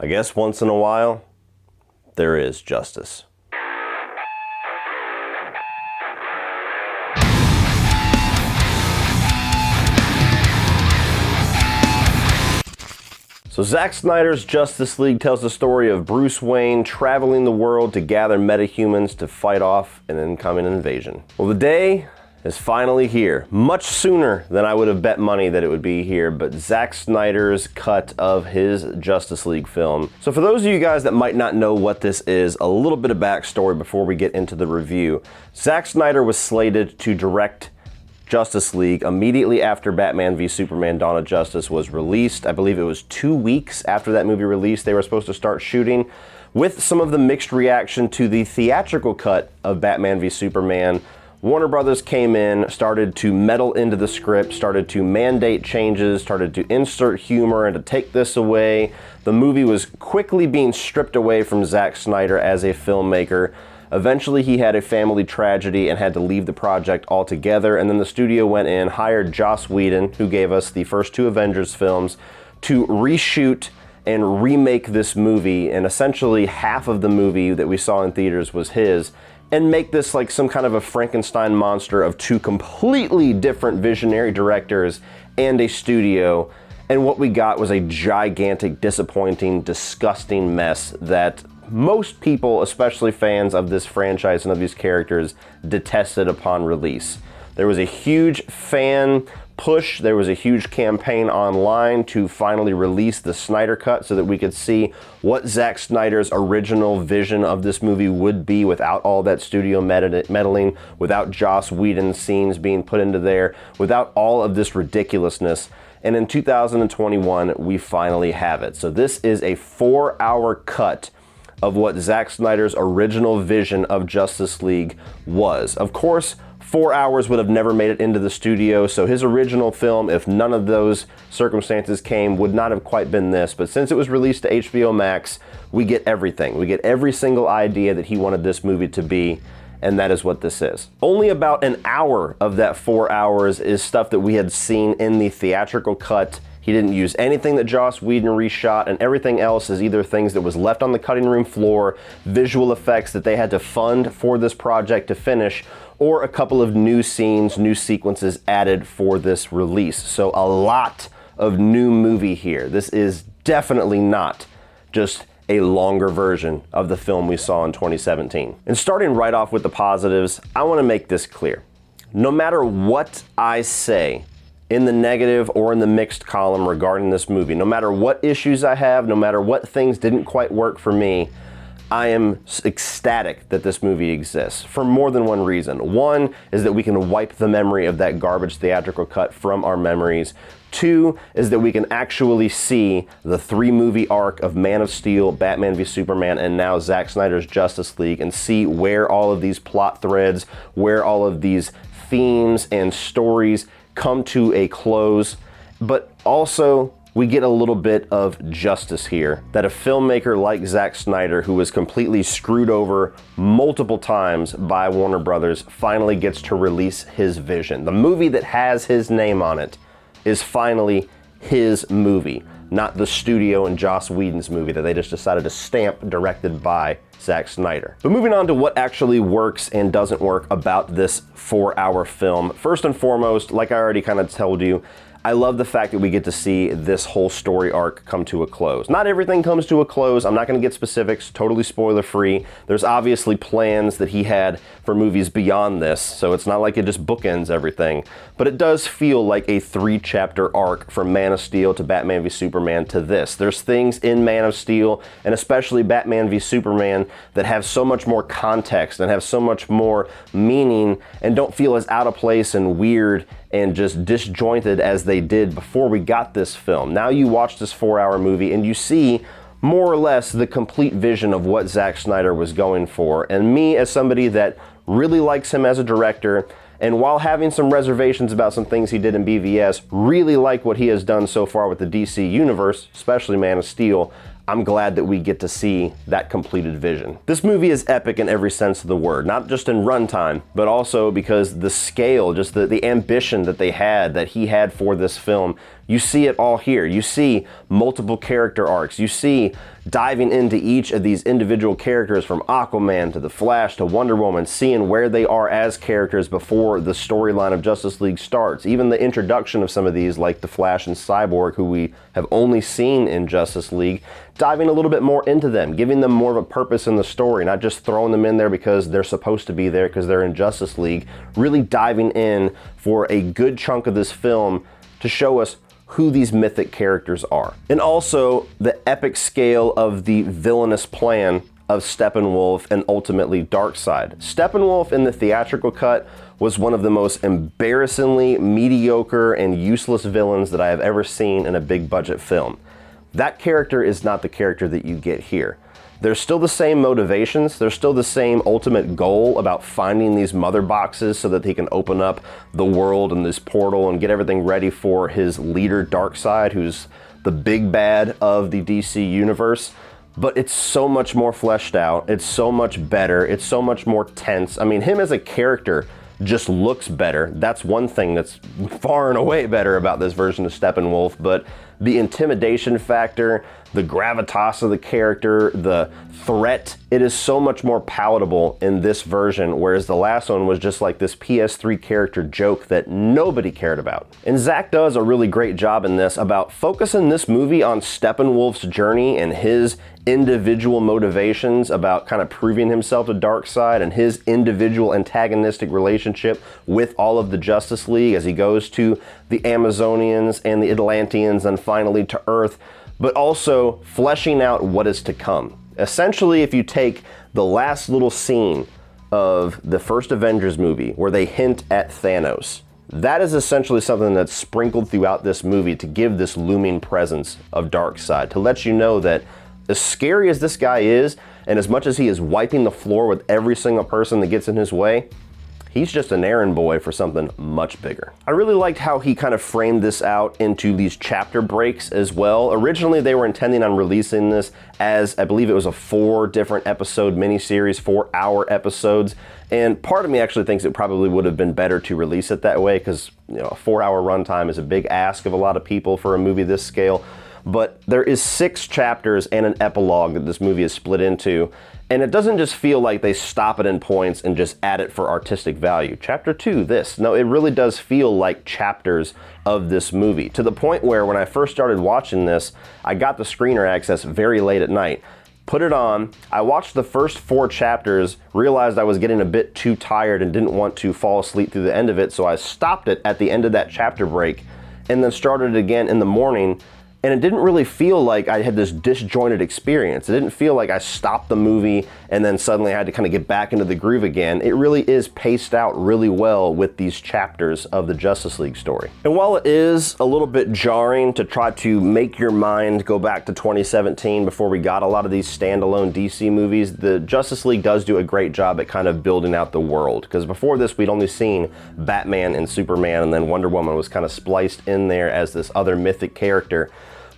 I guess once in a while, there is justice. So Zack Snyder's Justice League tells the story of Bruce Wayne traveling the world to gather metahumans to fight off an incoming invasion. Well, the day is finally here. Much sooner than I would have bet money that it would be here, but Zack Snyder's cut of his Justice League film. So for those of you guys that might not know what this is, a little bit of backstory before we get into the review. Zack Snyder was slated to direct Justice League immediately after Batman v Superman Dawn of Justice was released. I believe it was 2 weeks after that movie released they were supposed to start shooting. With some of the mixed reaction to the theatrical cut of Batman v Superman, Warner Brothers came in, started to meddle into the script, started to mandate changes, started to insert humor and to take this away. The movie was quickly being stripped away from Zack Snyder as a filmmaker. Eventually he had a family tragedy and had to leave the project altogether, and then the studio went in, hired Joss Whedon, who gave us the first 2 Avengers films, to reshoot and remake this movie, and essentially half of the movie that we saw in theaters was his, and make this like some kind of a Frankenstein monster of 2 completely different visionary directors and a studio. And what we got was a gigantic, disappointing, disgusting mess that most people, especially fans of this franchise and of these characters, detested upon release. There was a huge fan push, there was a huge campaign online to finally release the Snyder Cut so that we could see what Zack Snyder's original vision of this movie would be without all that studio meddling, without Joss Whedon's scenes being put into there, without all of this ridiculousness. And in 2021, we finally have it. So this is a 4-hour cut of what Zack Snyder's original vision of Justice League was. Of course, 4 hours would have never made it into the studio, so his original film, if none of those circumstances came, would not have quite been this. But since it was released to HBO Max, we get everything. We get every single idea that he wanted this movie to be, and that is what this is. Only about an hour of that 4 hours is stuff that we had seen in the theatrical cut. He didn't use anything that Joss Whedon reshot, and everything else is either things that was left on the cutting room floor, visual effects that they had to fund for this project to finish, or a couple of new scenes, new sequences added for this release. So a lot of new movie here. This is definitely not just a longer version of the film we saw in 2017. And starting right off with the positives, I want to make this clear. No matter what I say in the negative or in the mixed column regarding this movie, no matter what issues I have, no matter what things didn't quite work for me, I am ecstatic that this movie exists for more than one reason. One is that we can wipe the memory of that garbage theatrical cut from our memories. 2 is that we can actually see the 3-movie arc of Man of Steel, Batman v Superman, and now Zack Snyder's Justice League, and see where all of these plot threads, where all of these themes and stories come to a close. But also, we get a little bit of justice here, that a filmmaker like Zack Snyder, who was completely screwed over multiple times by Warner Brothers, finally gets to release his vision. The movie that has his name on it is finally his movie, not the studio and Joss Whedon's movie that they just decided to stamp directed by Zack Snyder. But moving on to what actually works and doesn't work about this 4-hour film. First and foremost, like I already kind of told you, I love the fact that we get to see this whole story arc come to a close. Not everything comes to a close. I'm not going to get specifics, totally spoiler free. There's obviously plans that he had for movies beyond this, so it's not like it just bookends everything. But it does feel like a 3-chapter arc from Man of Steel to Batman v Superman to this. There's things in Man of Steel, and especially Batman v Superman, that have so much more context and have so much more meaning and don't feel as out of place and weird and just disjointed as they did before we got this film. Now you watch this 4-hour movie and you see more or less the complete vision of what Zack Snyder was going for. And me, as somebody that really likes him as a director, and while having some reservations about some things he did in BVS, really like what he has done so far with the DC universe, especially Man of Steel, I'm glad that we get to see that completed vision. This movie is epic in every sense of the word, not just in runtime, but also because the scale, just the ambition that he had for this film, You see it all here. You see multiple character arcs. You see diving into each of these individual characters, from Aquaman to the Flash to Wonder Woman, seeing where they are as characters before the storyline of Justice League starts. Even the introduction of some of these, like the Flash and Cyborg, who we have only seen in Justice League, diving a little bit more into them, giving them more of a purpose in the story, not just throwing them in there because they're supposed to be there because they're in Justice League. Really diving in for a good chunk of this film to show us who these mythic characters are. And also the epic scale of the villainous plan of Steppenwolf and ultimately Darkseid. Steppenwolf in the theatrical cut was one of the most embarrassingly mediocre and useless villains that I have ever seen in a big budget film. That character is not the character that you get here. There's still the same motivations, there's still the same ultimate goal about finding these mother boxes so that he can open up the world and this portal and get everything ready for his leader Darkseid, who's the big bad of the DC universe. But it's so much more fleshed out, it's so much better, it's so much more tense. I mean, him as a character just looks better. That's one thing that's far and away better about this version of Steppenwolf, but the intimidation factor, the gravitas of the character, the threat, it is so much more palatable in this version, whereas the last one was just like this PS3 character joke that nobody cared about. And Zack does a really great job in this about focusing this movie on Steppenwolf's journey and his individual motivations about kind of proving himself to Darkseid and his individual antagonistic relationship with all of the Justice League as he goes to the Amazonians and the Atlanteans and finally to Earth, but also fleshing out what is to come. Essentially, if you take the last little scene of the first Avengers movie where they hint at Thanos, that is essentially something that's sprinkled throughout this movie to give this looming presence of Darkseid, to let you know that as scary as this guy is, and as much as he is wiping the floor with every single person that gets in his way, he's just an errand boy for something much bigger. I really liked how he kind of framed this out into these chapter breaks as well. Originally, they were intending on releasing this as, I believe it was a 4 different episode miniseries, 4-hour episodes. And part of me actually thinks it probably would have been better to release it that way because, you know, a 4-hour runtime is a big ask of a lot of people for a movie this scale. But there is 6 chapters and an epilogue that this movie is split into. And it doesn't just feel like they stop it in points and just add it for artistic value. Chapter 2, this. No, it really does feel like chapters of this movie. To the point where when I first started watching this, I got the screener access very late at night. Put it on, I watched the first 4 chapters, realized I was getting a bit too tired and didn't want to fall asleep through the end of it, so I stopped it at the end of that chapter break and then started it again in the morning. And it didn't really feel like I had this disjointed experience. It didn't feel like I stopped the movie and then suddenly I had to kind of get back into the groove again. It really is paced out really well with these chapters of the Justice League story. And while it is a little bit jarring to try to make your mind go back to 2017 before we got a lot of these standalone DC movies, the Justice League does do a great job at kind of building out the world. Because before this, we'd only seen Batman and Superman, and then Wonder Woman was kind of spliced in there as this other mythic character.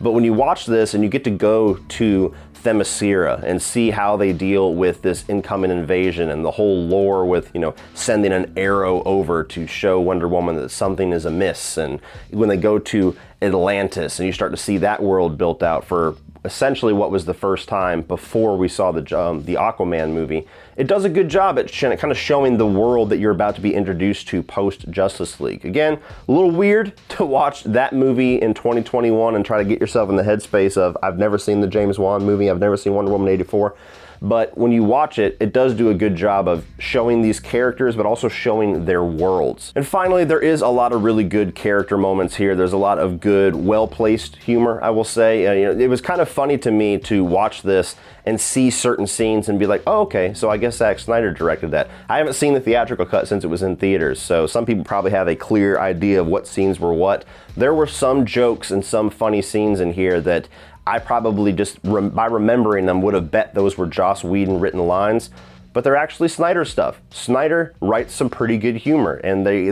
But when you watch this and you get to go to Themyscira and see how they deal with this incoming invasion and the whole lore with, you know, sending an arrow over to show Wonder Woman that something is amiss, and when they go to Atlantis and you start to see that world built out for essentially what was the first time before we saw the Aquaman movie, it does a good job at kind of showing the world that you're about to be introduced to post-Justice League. Again, a little weird to watch that movie in 2021 and try to get yourself in the headspace of, I've never seen the James Wan movie, I've never seen Wonder Woman 84. But when you watch it, it does do a good job of showing these characters, but also showing their worlds. And finally, there is a lot of really good character moments here. There's a lot of good, well-placed humor, I will say. You know, it was kind of funny to me to watch this and see certain scenes and be like, oh, okay, so I guess Zack Snyder directed that. I haven't seen the theatrical cut since it was in theaters, so some people probably have a clear idea of what scenes were what. There were some jokes and some funny scenes in here that I probably just, by remembering them, would have bet those were Joss Whedon written lines, but they're actually Snyder stuff. Snyder writes some pretty good humor, and they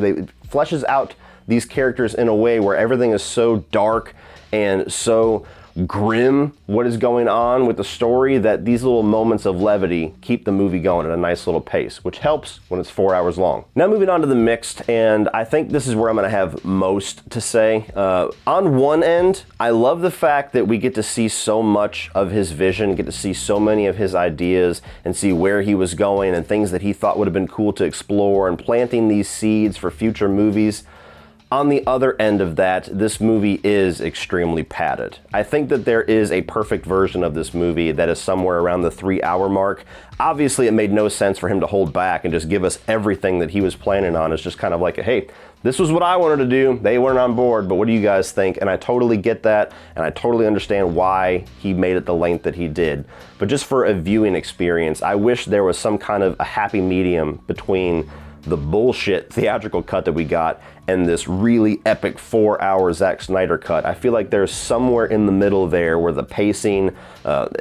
fleshes out these characters in a way where everything is so dark and so grim what is going on with the story, that these little moments of levity keep the movie going at a nice little pace, which helps when it's 4 hours long. Now moving on to the mixed, and I think this is where I'm going to have most to say. On one end, I love the fact that we get to see so much of his vision, get to see so many of his ideas and see where he was going and things that he thought would have been cool to explore and planting these seeds for future movies. On the other end of that, this movie is extremely padded. I think that there is a perfect version of this movie that is somewhere around the 3-hour mark. Obviously, it made no sense for him to hold back and just give us everything that he was planning on. It's just kind of like, hey, this was what I wanted to do. They weren't on board, but what do you guys think? And I totally get that, and I totally understand why he made it the length that he did. But just for a viewing experience, I wish there was some kind of a happy medium between the bullshit theatrical cut that we got and this really epic 4-hour Zack Snyder cut. I feel like there's somewhere in the middle there where the pacing,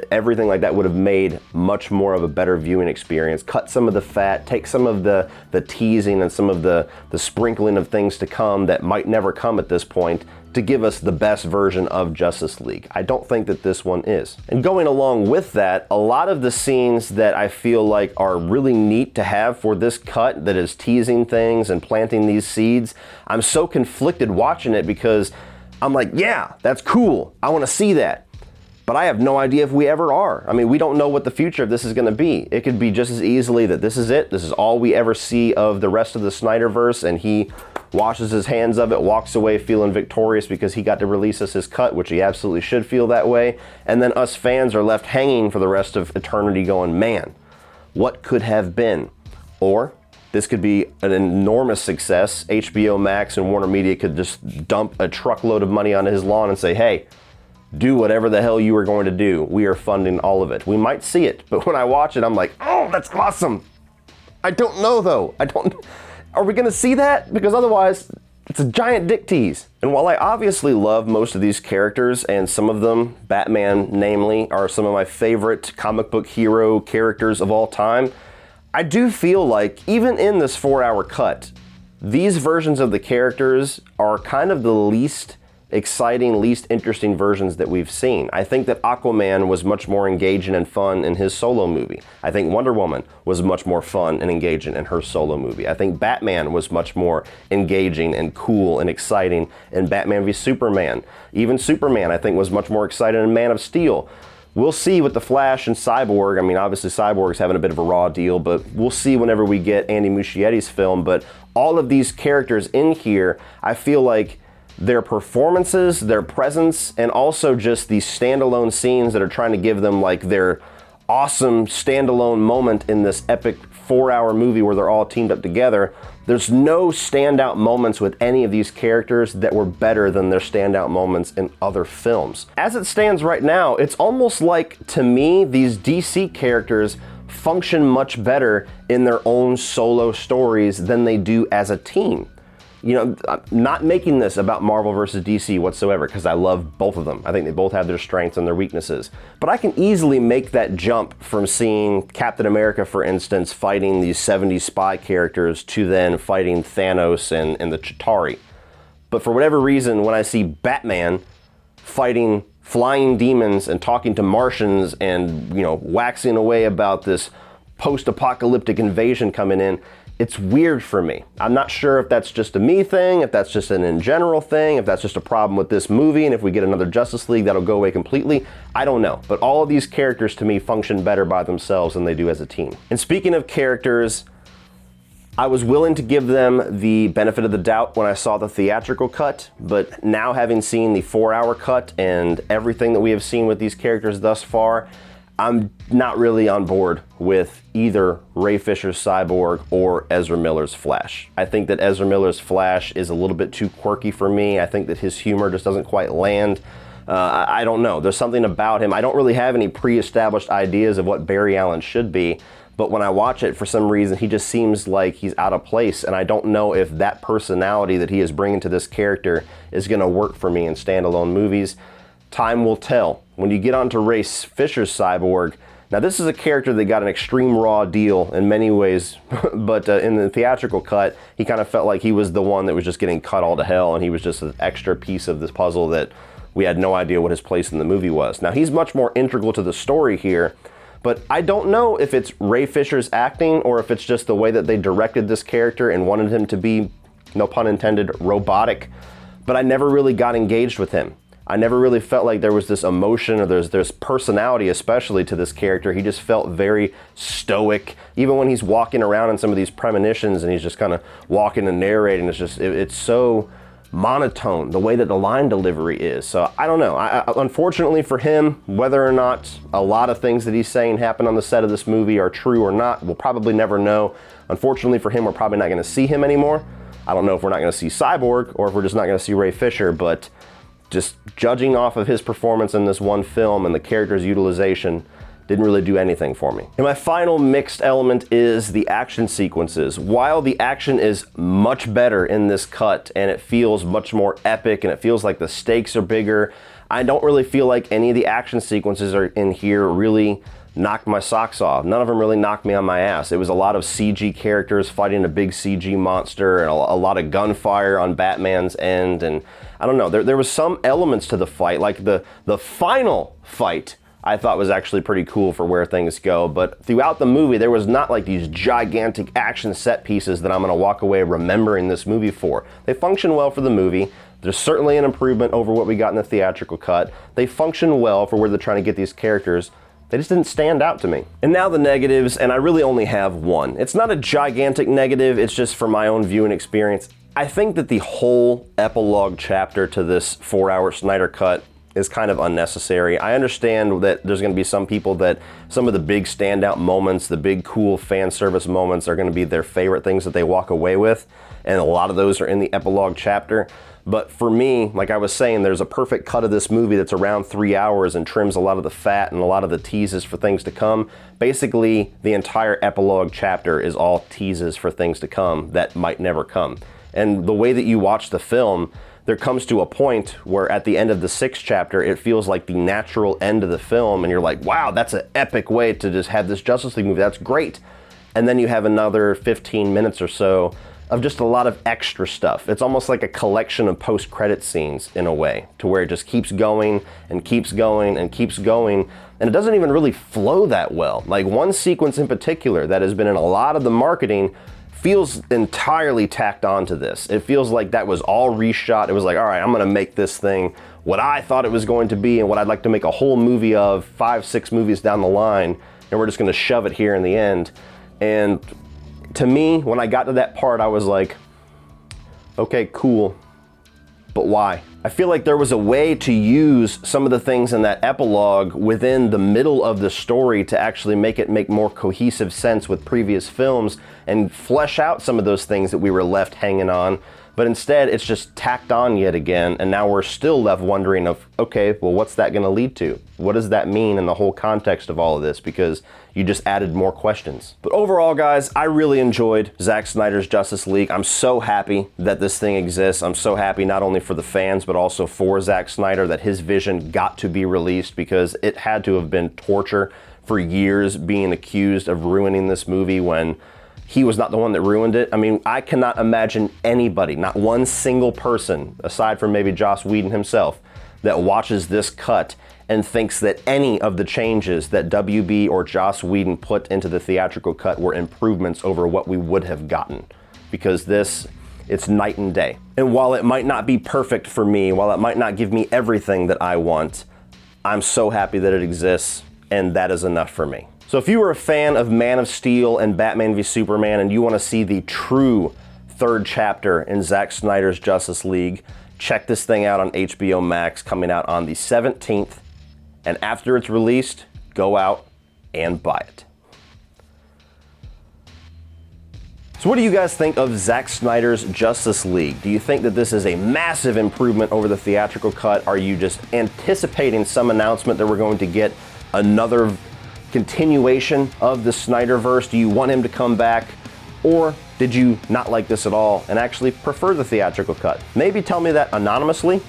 everything like that would have made much more of a better viewing experience. Cut some of the fat, take some of the teasing and some of the sprinkling of things to come that might never come at this point, to give us the best version of Justice League. I don't think that this one is. And going along with that, a lot of the scenes that I feel like are really neat to have for this cut that is teasing things and planting these seeds, I'm so conflicted watching it because I'm like, yeah, that's cool. I want to see that. But I have no idea if we ever are. I mean, we don't know what the future of this is going to be. It could be just as easily that this is it. This is all we ever see of the rest of the Snyderverse, and he washes his hands of it, walks away feeling victorious because he got to release us his cut, which he absolutely should feel that way. And then us fans are left hanging for the rest of eternity going, man, what could have been? Or this could be an enormous success. HBO Max and Warner Media could just dump a truckload of money onto his lawn and say, hey, do whatever the hell you are going to do. We are funding all of it. We might see it, but when I watch it, I'm like, oh, that's awesome. I don't know though. Are we gonna see that? Because otherwise, it's a giant dick tease. And while I obviously love most of these characters, and some of them, Batman namely, are some of my favorite comic book hero characters of all time, I do feel like, even in this 4-hour cut, these versions of the characters are kind of the least exciting, least interesting versions that we've seen. I think that Aquaman was much more engaging and fun in his solo movie. I think Wonder Woman was much more fun and engaging in her solo movie. I think Batman was much more engaging and cool and exciting in Batman v Superman. Even Superman, I think, was much more exciting in Man of Steel. We'll see with the Flash and Cyborg. I mean, obviously Cyborg's having a bit of a raw deal, but we'll see whenever we get Andy Muschietti's film. But all of these characters in here, I feel like their performances, their presence, and also just these standalone scenes that are trying to give them like their awesome standalone moment in this epic 4-hour movie where they're all teamed up together. There's no standout moments with any of these characters that were better than their standout moments in other films. As it stands right now, it's almost like, to me, these DC characters function much better in their own solo stories than they do as a team. You know, I'm not making this about Marvel versus DC whatsoever, because I love both of them. I think they both have their strengths and their weaknesses. But I can easily make that jump from seeing Captain America, for instance, fighting these 70s spy characters to then fighting Thanos and the Chitauri. But for whatever reason, when I see Batman fighting flying demons and talking to Martians and, you know, waxing away about this post-apocalyptic invasion coming in, it's weird for me. I'm not sure if that's just a me thing, if that's just an in general thing, if that's just a problem with this movie, and if we get another Justice League, that'll go away completely. I don't know. But all of these characters, to me, function better by themselves than they do as a team. And speaking of characters, I was willing to give them the benefit of the doubt when I saw the theatrical cut, but now having seen the 4-hour cut and everything that we have seen with these characters thus far, I'm not really on board with either Ray Fisher's Cyborg or Ezra Miller's Flash. I think that Ezra Miller's Flash is a little bit too quirky for me. I think that his humor just doesn't quite land. I don't know. There's something about him. I don't really have any pre-established ideas of what Barry Allen should be, but when I watch it, for some reason, he just seems like he's out of place, and I don't know if that personality that he is bringing to this character is going to work for me in standalone movies. Time will tell. When you get onto Ray Fisher's Cyborg, now this is a character that got an extreme raw deal in many ways, but in the theatrical cut, he kind of felt like he was the one that was just getting cut all to hell, and he was just an extra piece of this puzzle that we had no idea what his place in the movie was. Now, he's much more integral to the story here, but I don't know if it's Ray Fisher's acting or if it's just the way that they directed this character and wanted him to be, no pun intended, robotic, but I never really got engaged with him. I never really felt like there was this emotion or there's personality, especially to this character. He just felt very stoic. Even when he's walking around in some of these premonitions and he's just kind of walking and narrating, it's so monotone, the way that the line delivery is. So I don't know. Unfortunately for him, whether or not a lot of things that he's saying happen on the set of this movie are true or not, we'll probably never know. Unfortunately for him, we're probably not going to see him anymore. I don't know if we're not going to see Cyborg or if we're just not going to see Ray Fisher, but just judging off of his performance in this one film and the character's utilization didn't really do anything for me. And my final mixed element is the action sequences. While the action is much better in this cut and it feels much more epic and it feels like the stakes are bigger, I don't really feel like any of the action sequences are in here really knocked my socks off. None of them really knocked me on my ass. It was a lot of CG characters fighting a big CG monster and a lot of gunfire on Batman's end, and I don't know, there was some elements to the fight, like the final fight I thought was actually pretty cool for where things go, but throughout the movie there was not like these gigantic action set pieces that I'm gonna walk away remembering this movie for. They function well for the movie. There's certainly an improvement over what we got in the theatrical cut. They function well for where they're trying to get these characters. They just didn't stand out to me. And now the negatives, and I really only have one. It's not a gigantic negative, it's just for my own viewing experience. I think that the whole epilogue chapter to this 4-hour Snyder cut is kind of unnecessary. I understand that there's gonna be some people that some of the big standout moments, the big cool fan service moments are gonna be their favorite things that they walk away with, and a lot of those are in the epilogue chapter. But for me, like I was saying, there's a perfect cut of this movie that's around 3 hours and trims a lot of the fat and a lot of the teases for things to come. Basically, the entire epilogue chapter is all teases for things to come that might never come. And the way that you watch the film, there comes to a point where at the end of the 6th chapter, it feels like the natural end of the film, and you're like, wow, that's an epic way to just have this Justice League movie, that's great. And then you have another 15 minutes or so of just a lot of extra stuff. It's almost like a collection of post-credit scenes in a way, to where it just keeps going and keeps going and keeps going, and it doesn't even really flow that well. Like one sequence in particular that has been in a lot of the marketing feels entirely tacked onto this. It feels like that was all reshot. It was like, all right, I'm gonna make this thing what I thought it was going to be and what I'd like to make a whole movie of 5, 6 movies down the line, and we're just gonna shove it here in the end. And to me, when I got to that part, I was like, okay, cool, but why? I feel like there was a way to use some of the things in that epilogue within the middle of the story to actually make it make more cohesive sense with previous films and flesh out some of those things that we were left hanging on. But instead, it's just tacked on yet again, and now we're still left wondering of, okay, well, what's that gonna lead to? What does that mean in the whole context of all of this? Because you just added more questions. But overall, guys, I really enjoyed Zack Snyder's Justice League. I'm so happy that this thing exists. I'm so happy not only for the fans, but also for Zack Snyder that his vision got to be released, because it had to have been torture for years being accused of ruining this movie when he was not the one that ruined it. I mean, I cannot imagine anybody, not one single person, aside from maybe Joss Whedon himself, that watches this cut and thinks that any of the changes that WB or Joss Whedon put into the theatrical cut were improvements over what we would have gotten. Because this, it's night and day. And while it might not be perfect for me, while it might not give me everything that I want, I'm so happy that it exists, and that is enough for me. So if you were a fan of Man of Steel and Batman v Superman and you want to see the true 3rd chapter in Zack Snyder's Justice League, check this thing out on HBO Max, coming out on the 17th. And after it's released, go out and buy it. So what do you guys think of Zack Snyder's Justice League? Do you think that this is a massive improvement over the theatrical cut? Are you just anticipating some announcement that we're going to get another continuation of the Snyderverse? Do you want him to come back? Or did you not like this at all and actually prefer the theatrical cut? Maybe tell me that anonymously.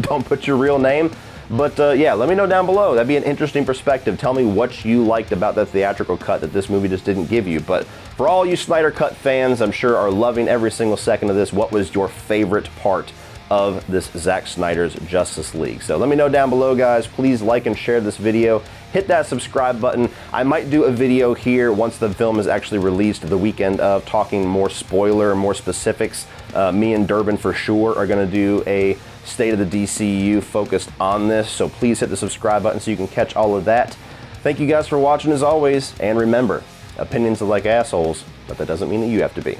Don't put your real name. But yeah, let me know down below. That'd be an interesting perspective. Tell me what you liked about the theatrical cut that this movie just didn't give you. But for all you Snyder Cut fans, I'm sure are loving every single second of this, what was your favorite part of this Zack Snyder's Justice League. So let me know down below, guys. Please like and share this video. Hit that subscribe button. I might do a video here once the film is actually released the weekend of, talking more spoiler, more specifics. Me and Durbin for sure are gonna do a State of the DCU focused on this, so please hit the subscribe button so you can catch all of that. Thank you guys for watching as always, and remember, opinions are like assholes, but that doesn't mean that you have to be.